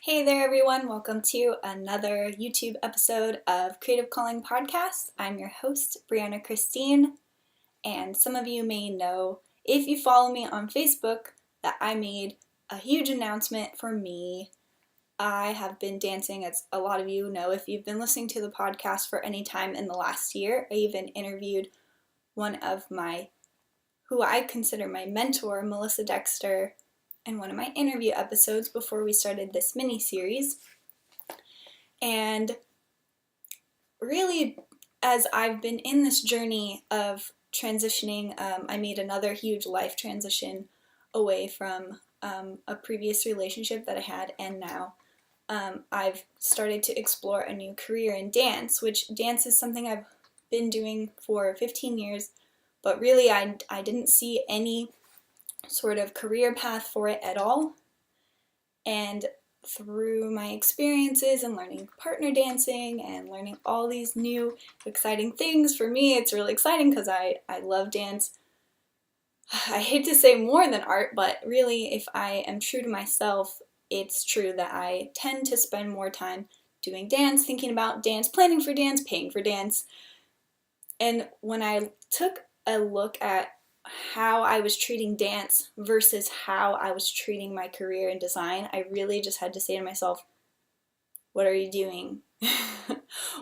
Hey there everyone, welcome to another YouTube episode of Creative Calling Podcast. I'm your host, Briana Christine, and some of you may know, if you follow me on Facebook, that I made a huge announcement for me. I have been dancing, as a lot of you know if you've been listening to the podcast for any time in the last year. I even interviewed one of who I consider my mentor, Melissa Dexter, in one of my interview episodes before we started this mini-series. And really, as I've been in this journey of transitioning, I made another huge life transition away from a previous relationship that I had, and now I've started to explore a new career in dance, which dance is something I've been doing for 15 years, but really I didn't see any sort of career path for it at all. And through my experiences and learning partner dancing and learning all these new exciting things, for me it's really exciting because I love dance. I hate to say more than art, but really if I am true to myself, it's true that I tend to spend more time doing dance, thinking about dance, planning for dance, paying for dance. And when I took a look at how I was treating dance versus how I was treating my career in design, I really just had to say to myself, what are you doing?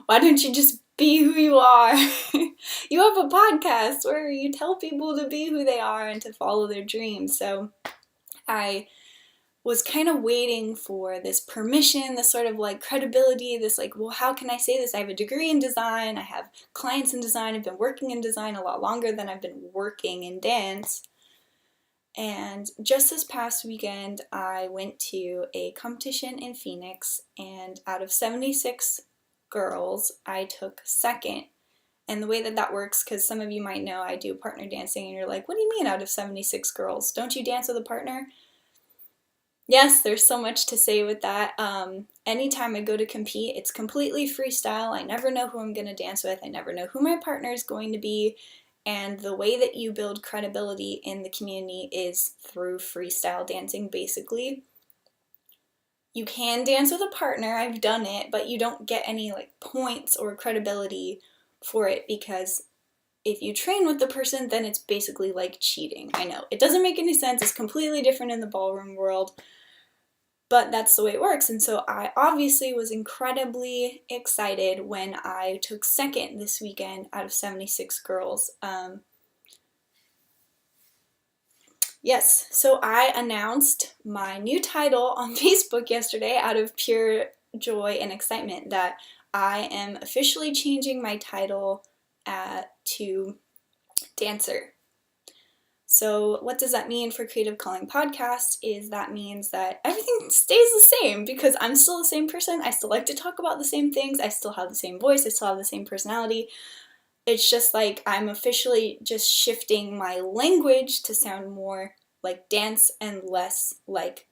Why don't you just be who you are? You have a podcast where you tell people to be who they are and to follow their dreams. So I was kind of waiting for this permission, this sort of like credibility, this like, well, how can I say this? I have a degree in design, I have clients in design, I've been working in design a lot longer than I've been working in dance. And just this past weekend, I went to a competition in Phoenix, and out of 76 girls, I took second. And the way that works, because some of you might know I do partner dancing, and you're like, what do you mean out of 76 girls? Don't you dance with a partner? Yes, there's so much to say with that. Anytime I go to compete, it's completely freestyle. I never know who I'm going to dance with. I never know who my partner is going to be. And the way that you build credibility in the community is through freestyle dancing, basically. You can dance with a partner, I've done it, but you don't get any like points or credibility for it, because if you train with the person, then it's basically like cheating. I know, it doesn't make any sense. It's completely different in the ballroom world, but that's the way it works. And so I obviously was incredibly excited when I took second this weekend out of 76 girls. Yes, so I announced my new title on Facebook yesterday out of pure joy and excitement that I am officially changing my title to dancer. So what does that mean for Creative Calling Podcast is that means that everything stays the same, because I'm still the same person. I still like to talk about the same things. I still have the same voice. I still have the same personality. It's just like I'm officially just shifting my language to sound more like dance and less like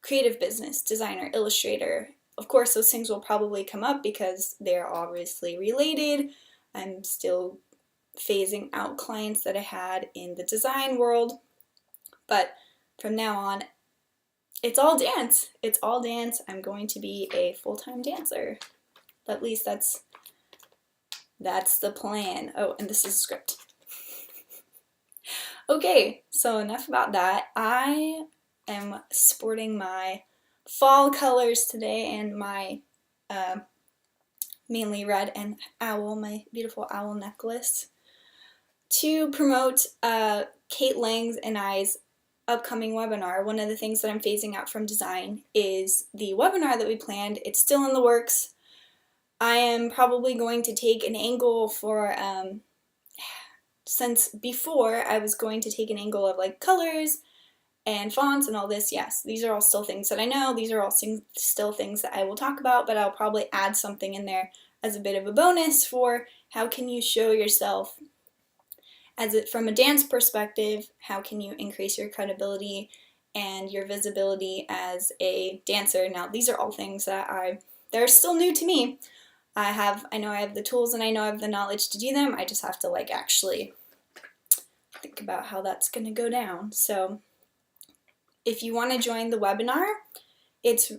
creative business, designer, illustrator. Of course, those things will probably come up because they're obviously related. I'm still phasing out clients that I had in the design world, but from now on, it's all dance. It's all dance. I'm going to be a full-time dancer. At least that's the plan. Oh, and this is a script. Okay, so enough about that. I am sporting my fall colors today and my mainly red and owl, my beautiful owl necklace, to promote Kate Lang's and I's upcoming webinar. One of the things that I'm phasing out from design is the webinar that we planned. It's still in the works. I am probably going to take an angle for, since before I was going to take an angle of like colors and fonts and all this. Yes, these are all still things that I know. These are all still things that I will talk about, but I'll probably add something in there as a bit of a bonus for how can you show yourself from a dance perspective. How can you increase your credibility and your visibility as a dancer? Now, these are all things that are still new to me. I know I have the tools and I know I have the knowledge to do them. I just have to like actually think about how that's going to go down. So if you want to join the webinar, it's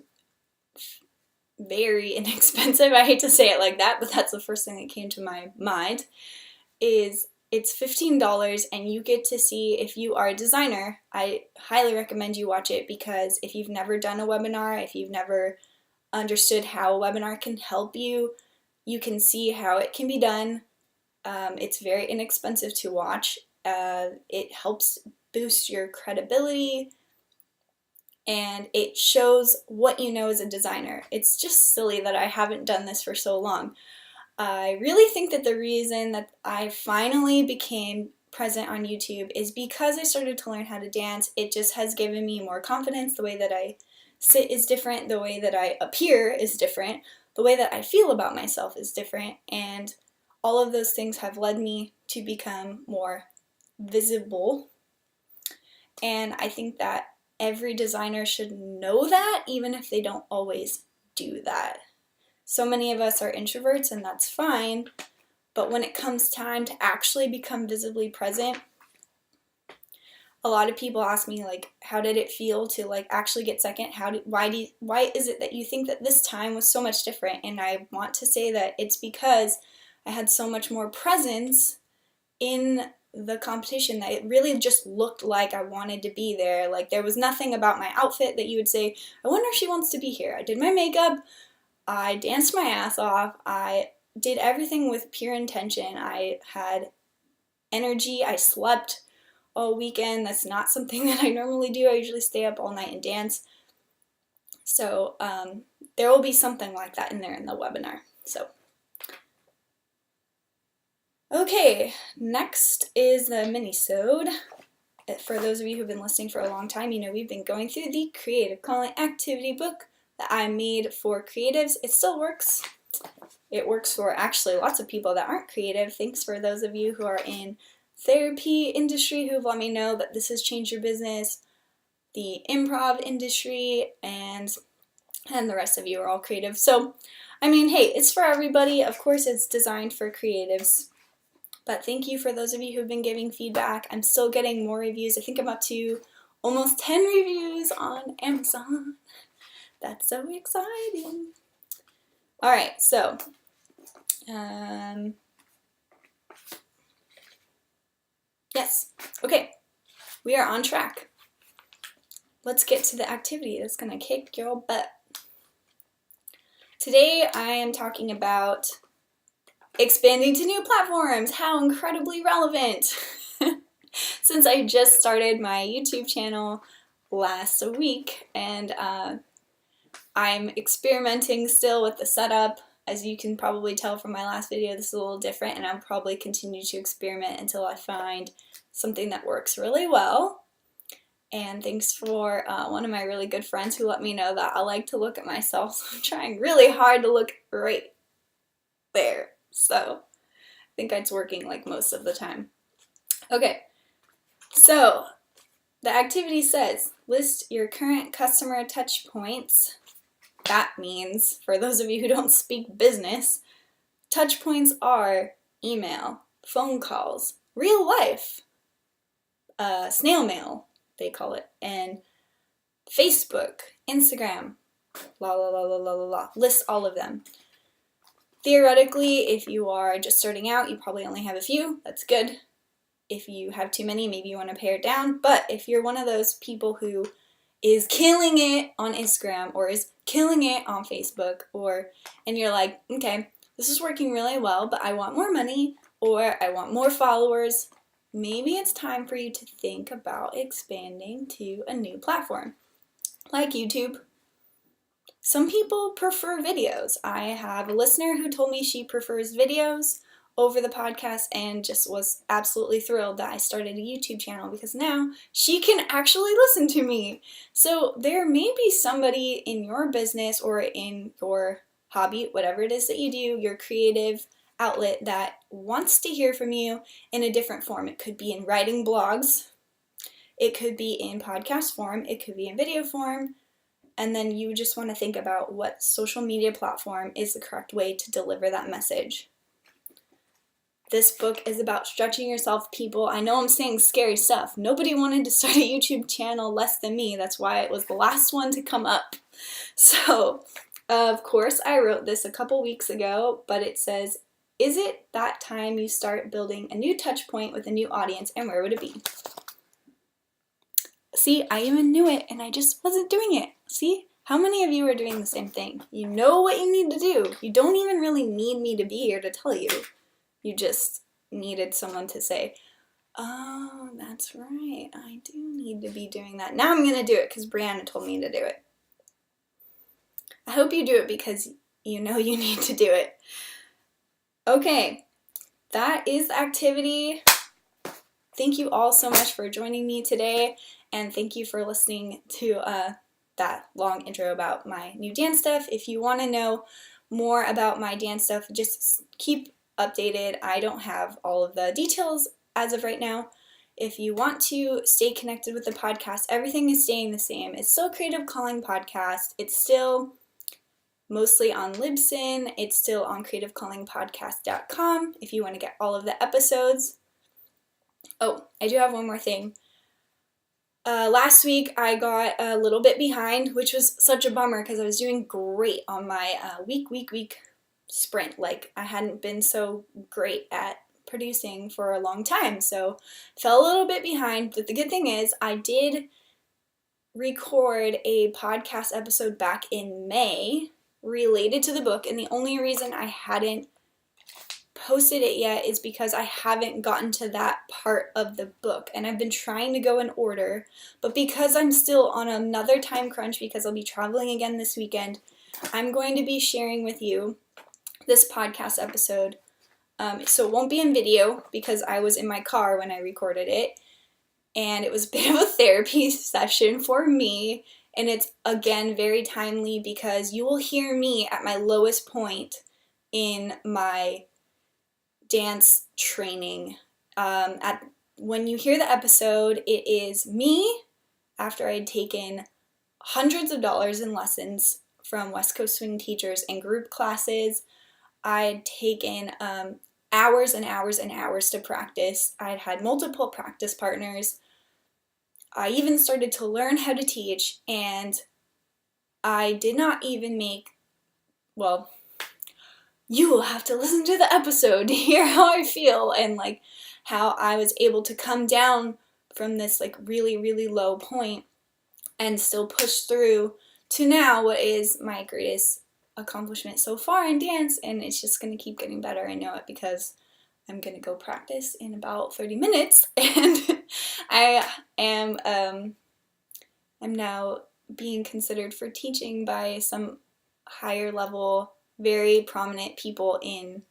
very inexpensive. I hate to say it like that, but that's the first thing that came to my mind, is it's $15 and you get to see, if you are a designer, I highly recommend you watch it, because if you've never done a webinar, if you've never understood how a webinar can help you, you can see how it can be done. It's very inexpensive to watch. It helps boost your credibility, and it shows what you know as a designer. It's just silly that I haven't done this for so long. I really think that the reason that I finally became present on YouTube is because I started to learn how to dance. It just has given me more confidence. The way that I sit is different, the way that I appear is different, the way that I feel about myself is different, and all of those things have led me to become more visible. And I think that every designer should know that, even if they don't always do that. So many of us are introverts, and that's fine, but when it comes time to actually become visibly present, a lot of people ask me, like, how did it feel to, like, actually get second? Why is it that you think that this time was so much different? And I want to say that it's because I had so much more presence in the competition that it really just looked like I wanted to be there. Like, there was nothing about my outfit that you would say, I wonder if she wants to be here. I did my makeup, I danced my ass off, I did everything with pure intention. I had energy, I slept all weekend. That's not something that I normally do. I usually stay up all night and dance. So there will be something like that in there in the webinar. So okay, next is the minisode. For those of you who've been listening for a long time, you know we've been going through the Creative Calling Activity book that I made for creatives. It still works. It works for actually lots of people that aren't creative. Thanks for those of you who are in therapy industry who've let me know that this has changed your business, the improv industry, and the rest of you are all creative. So, I mean, hey, it's for everybody. Of course, it's designed for creatives. But thank you for those of you who've been giving feedback. I'm still getting more reviews. I think I'm up to almost 10 reviews on Amazon. That's so exciting. All right, so yes, okay, we are on track. Let's get to the activity that's gonna kick your butt. Today I am talking about expanding to new platforms. How incredibly relevant. Since I just started my YouTube channel last week, and I'm experimenting still with the setup. As you can probably tell from my last video, this is a little different, and I'll probably continue to experiment until I find something that works really well. And thanks for one of my really good friends who let me know that I like to look at myself, so I'm trying really hard to look right there. So I think it's working like most of the time. Okay, so the activity says list your current customer touch points. That means, for those of you who don't speak business, touch points are email, phone calls, real life, snail mail, they call it, and Facebook, Instagram, la la la la la la la. List all of them. Theoretically, if you are just starting out, you probably only have a few. That's good. If you have too many, maybe you want to pare it down. But if you're one of those people who is killing it on Instagram or is killing it on Facebook, and you're like, okay, this is working really well, but I want more money or I want more followers, maybe it's time for you to think about expanding to a new platform like YouTube. Some people prefer videos. I have a listener who told me she prefers videos over the podcast and just was absolutely thrilled that I started a YouTube channel because now she can actually listen to me. So there may be somebody in your business or in your hobby, whatever it is that you do, your creative outlet, that wants to hear from you in a different form. It could be in writing blogs, it could be in podcast form, it could be in video form, and then you just want to think about what social media platform is the correct way to deliver that message. This book is about stretching yourself, people. I know I'm saying scary stuff. Nobody wanted to start a YouTube channel less than me. That's why it was the last one to come up. So, of course, I wrote this a couple weeks ago, but it says, is it that time you start building a new touch point with a new audience, and where would it be? See, I even knew it, and I just wasn't doing it. See? How many of you are doing the same thing? You know what you need to do. You don't even really need me to be here to tell you. You just needed someone to say, oh, that's right, I do need to be doing that. Now I'm going to do it because Briana told me to do it. I hope you do it because you know you need to do it. Okay, that is the activity. Thank you all so much for joining me today, and thank you for listening to that long intro about my new dance stuff. If you want to know more about my dance stuff, just keep updated. I don't have all of the details as of right now. If you want to stay connected with the podcast, everything is staying the same. It's still Creative Calling Podcast. It's still mostly on Gibson. It's still on creativecallingpodcast.com if you want to get all of the episodes. Oh, I do have one more thing. Last week I got a little bit behind, which was such a bummer because I was doing great on my week sprint. Like, I hadn't been so great at producing for a long time, so fell a little bit behind. But the good thing is I did record a podcast episode back in May related to the book, and the only reason I hadn't posted it yet is because I haven't gotten to that part of the book, and I've been trying to go in order, but because I'm still on another time crunch because I'll be traveling again this weekend, I'm going to be sharing with you this podcast episode. So it won't be in video because I was in my car when I recorded it, and it was a bit of a therapy session for me, and it's again very timely because you will hear me at my lowest point in my dance training. When you hear the episode, it is me after I'd taken hundreds of dollars in lessons from West Coast swing teachers and group classes. I'd taken hours and hours and hours to practice. I'd had multiple practice partners. I even started to learn how to teach, and I did not even make, well, you will have to listen to the episode to hear how I feel and like how I was able to come down from this like really, really low point and still push through to now what is my greatest accomplishment so far in dance, and it's just going to keep getting better. I know it because I'm going to go practice in about 30 minutes, and I am I'm now being considered for teaching by some higher level, very prominent people in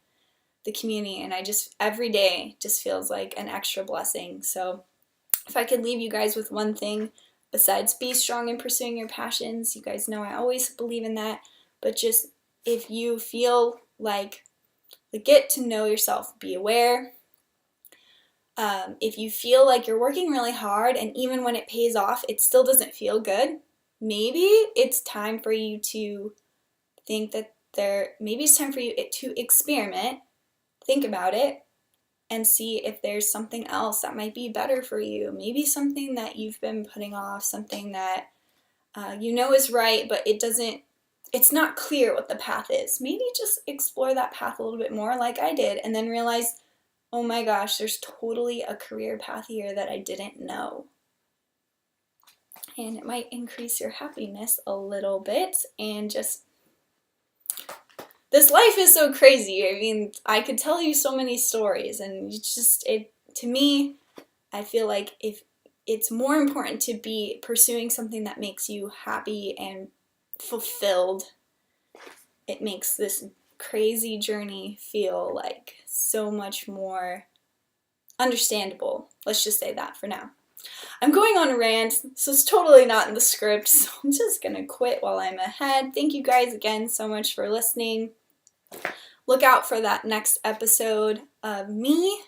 the community, and I just, every day just feels like an extra blessing. So if I could leave you guys with one thing besides be strong in pursuing your passions, you guys know I always believe in that, but just if you feel like get to know yourself, be aware. If you feel like you're working really hard and even when it pays off, it still doesn't feel good, maybe it's time for you to think that maybe it's time for you to experiment, think about it, and see if there's something else that might be better for you. Maybe something that you've been putting off, something that you know is right, but it's not clear what the path is. Maybe just explore that path a little bit more like I did, and then realize, oh my gosh, there's totally a career path here that I didn't know. And it might increase your happiness a little bit, and just, this life is so crazy. I mean, I could tell you so many stories, and to me, I feel like if it's more important to be pursuing something that makes you happy and fulfilled, it makes this crazy journey feel like so much more understandable. Let's just say that for now. I'm going on a rant, so it's totally not in the script, so I'm just gonna quit while I'm ahead. Thank you guys again so much for listening. Look out for that next episode of me,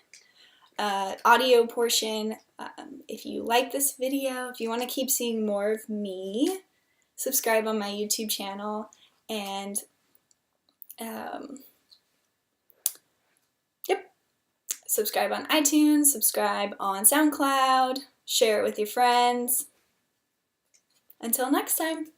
audio portion. If you like this video, if you want to keep seeing more of me, subscribe on my YouTube channel, and yep, Subscribe on iTunes, subscribe on SoundCloud, share it with your friends. Until next time.